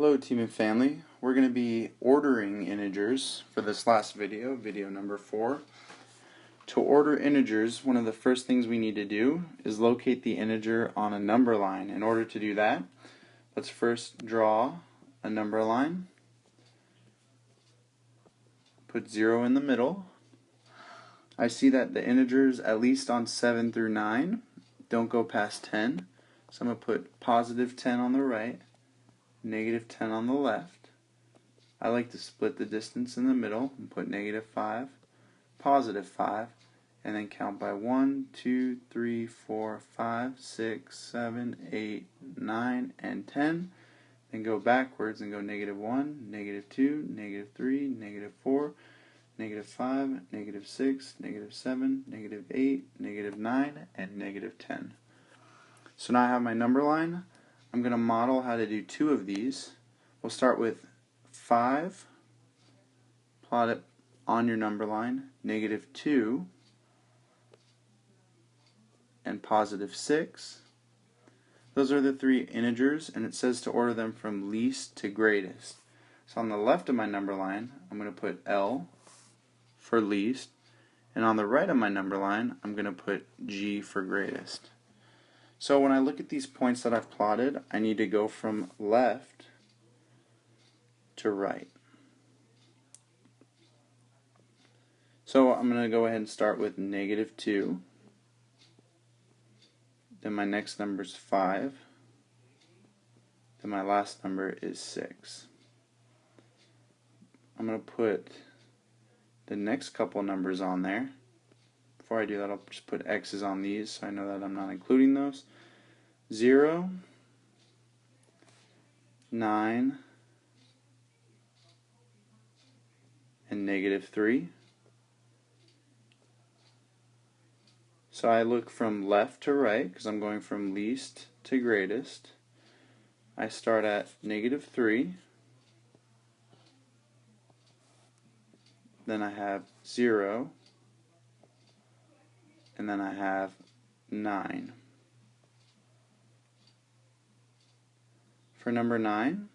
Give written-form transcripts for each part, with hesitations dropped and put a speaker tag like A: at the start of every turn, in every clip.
A: Hello team and family. We're going to be ordering integers for this last video, video number 4. To order integers, one of the first things we need to do is locate the integer on a number line. In order to do that, let's first draw a number line. Put 0 in the middle. I see that the integers, at least on 7 through 9, don't go past 10. So I'm going to put positive 10 on the right, negative 10 on the left. I like to split the distance in the middle and put negative 5, positive 5, and then count by 1, 2, 3, 4, 5, 6, 7, 8, 9, and 10. Then go backwards and go negative 1, negative 2, negative 3, negative 4, negative 5, negative 6, negative 7, negative 8, negative 9, and negative 10. So now I have my number line. I'm going to model how to do 2 of these. We'll start with 5, plot it on your number line, negative 2, and positive 6. Those are the 3 integers, and it says to order them from least to greatest. So on the left of my number line, I'm going to put L for least, and on the right of my number line, I'm going to put G for greatest. So when I look at these points that I've plotted, I need to go from left to right. So I'm going to go ahead and start with negative 2. Then my next number is 5. Then my last number is 6. I'm going to put the next couple numbers on there. Before I do that, I'll just put X's on these so I know that I'm not including those. 0, 9, and negative 3. So I look from left to right because I'm going from least to greatest. I start at negative 3. Then I have 0. And then I have 9. For number 9,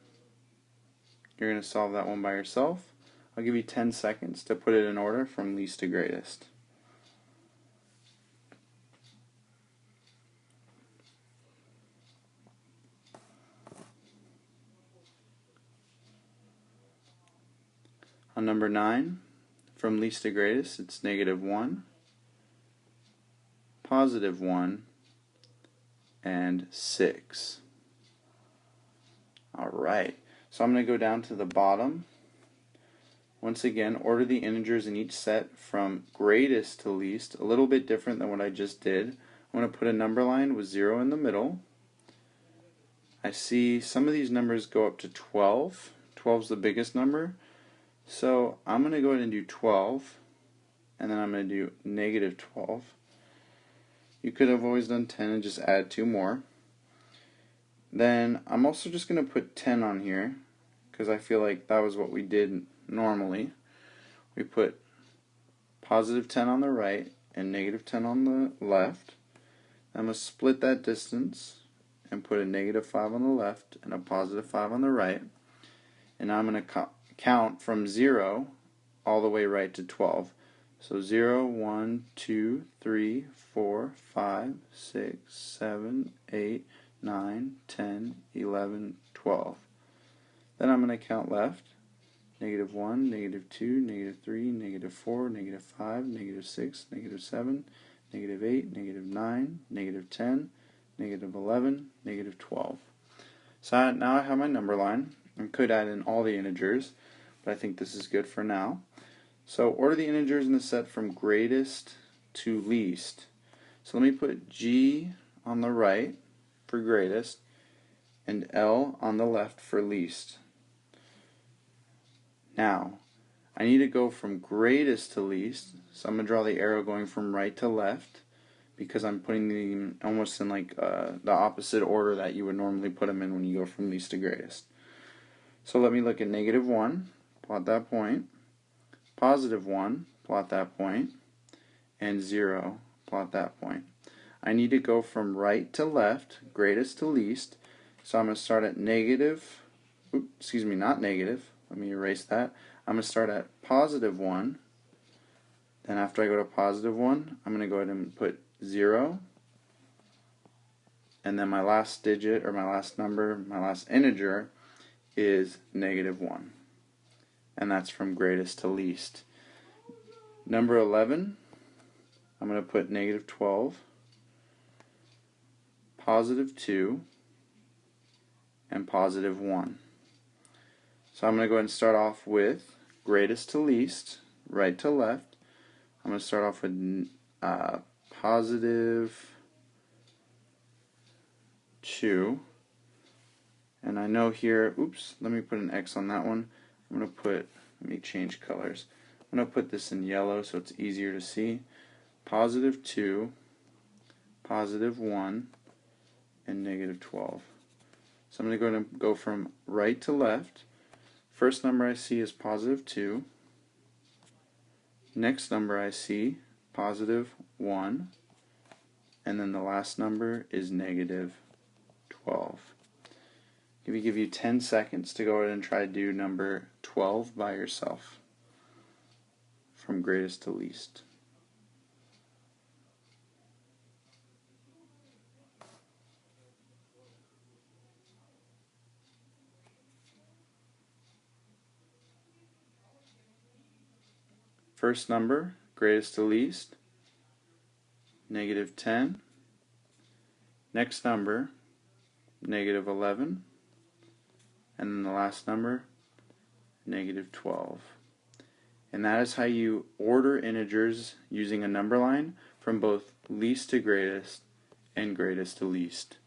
A: you're going to solve that one by yourself. I'll give you 10 seconds to put it in order from least to greatest. On number 9, from least to greatest, it's negative 1, positive 1, and 6. Alright, so I'm going to go down to the bottom. Once again, order the integers in each set from greatest to least, a little bit different than what I just did. I'm going to put a number line with 0 in the middle. I see some of these numbers go up to 12. 12 is the biggest number. So I'm going to go ahead and do 12, and then I'm going to do negative 12. You could have always done 10 and just add 2 more. Then I'm also just going to put 10 on here because I feel like that was what we did normally. We put positive 10 on the right and negative 10 on the left. I'm going to split that distance and put a negative 5 on the left and a positive 5 on the right. And now I'm going to count from 0 all the way right to 12. So 0, 1, 2, 3, 4, 5, 6, 7, 8, 9, 10, 11, 12. Then I'm going to count left. Negative 1, negative 2, negative 3, negative 4, negative 5, negative 6, negative 7, negative 8, negative 9, negative 10, negative 11, negative 12. So now I have my number line. I could add in all the integers, but I think this is good for now. So order the integers in the set from greatest to least. So let me put G on the right for greatest and L on the left for least. Now, I need to go from greatest to least, so I'm going to draw the arrow going from right to left because I'm putting them almost in like the opposite order that you would normally put them in when you go from least to greatest. So let me look at negative 1, plot that point, positive 1, plot that point, and 0, plot that point. I need to go from right to left, greatest to least, so I'm going to start at negative excuse me, not negative. Let me erase that. I'm going to start at positive 1. Then after I go to positive 1, I'm going to go ahead and put 0. And then my last digit, or my last number, my last integer is negative 1. And that's from greatest to least. Number 11, I'm going to put negative 12, positive 2, and positive 1. So I'm going to go ahead and start off with greatest to least, right to left. I'm going to start off with positive 2. And I know here, oops, let me put an X on that one. I'm going to put, let me change colors. I'm going to put this in yellow so it's easier to see. Positive 2, positive 1, and negative 12. So I'm going to go from right to left. First number I see is positive 2. Next number I see, positive 1. And then the last number is negative 12. Let me give you 10 seconds to go ahead and try to do number 12 by yourself, from greatest to least. First number, greatest to least, negative 10. Next number, negative 11. And then the last number, negative 12. And that is how you order integers using a number line from both least to greatest and greatest to least.